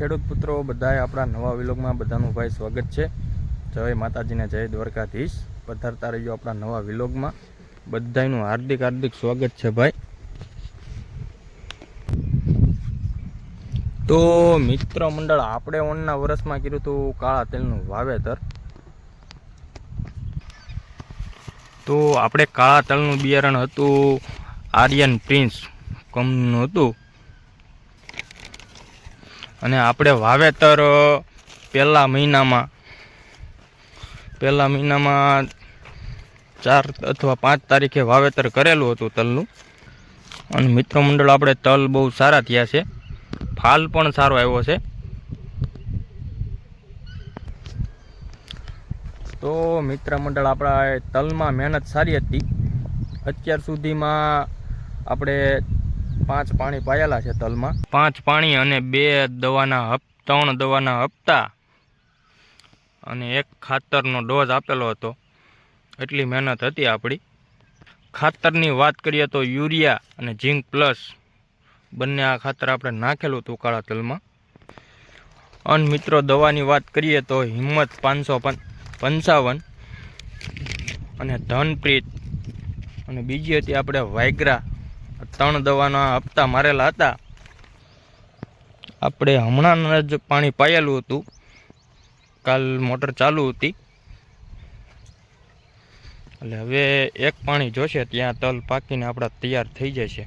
ખેડૂત પુત્રો બધાએ આપણા નવા વિલોગમાં બધાનું ભાઈ સ્વાગત છે। જય માતાજીને જય દ્વારકાધીશ। પધારતા રહીજો આપણા નવા વિલોગમાં, બધાનું હાર્દિક હાર્દિક સ્વાગત છે ભાઈ। તો મિત્ર મંડળ, આપણે ઓણના વર્ષમાં કર્યું હતું કાળા તેલનું વાવેતર। તો આપણે કાળા તલનું બિયારણ હતું આર્યન પ્રિન્સ કંપનીનું હતું, અને આપણે વાવેતર પહેલા મહિનામાં 4 અથવા 5 તારીખે વાવેતર કરેલું હતું તલનું। અને મિત્ર મંડળ, આપણે તલ બહુ સારા થયા છે, ફાલ પણ સારો આવ્યો છે। તો મિત્ર મંડળ, આપણા તલમાં મહેનત સારી હતી। અત્યાર સુધીમાં આપણે 5 પાણી પાયેલા છે તલમાં, 5 પાણી અને 3 દવાના હપ્તા અને 1 ખાતરનો ડોઝ આપેલો હતો। એટલી મહેનત હતી આપણી। ખાતરની વાત કરીએ તો યુરિયા અને ઝીંક પ્લસ બંને આ ખાતર આપણે નાખેલું હતું કાળા તલમાં। અને મિત્રો, દવાની વાત કરીએ તો હિંમત 555 અને ધનપ્રીત, અને બીજી હતી આપણે વાયગ્રા। 3 દવાના હપ્તા મારેલા હતા। આપણે હમણાં જ પાણી પાયેલું હતું, કાલ મોટર ચાલુ હતી, એટલે હવે 1 પાણી જોશે ત્યાં તલ પાકીને આપણા તૈયાર થઈ જશે।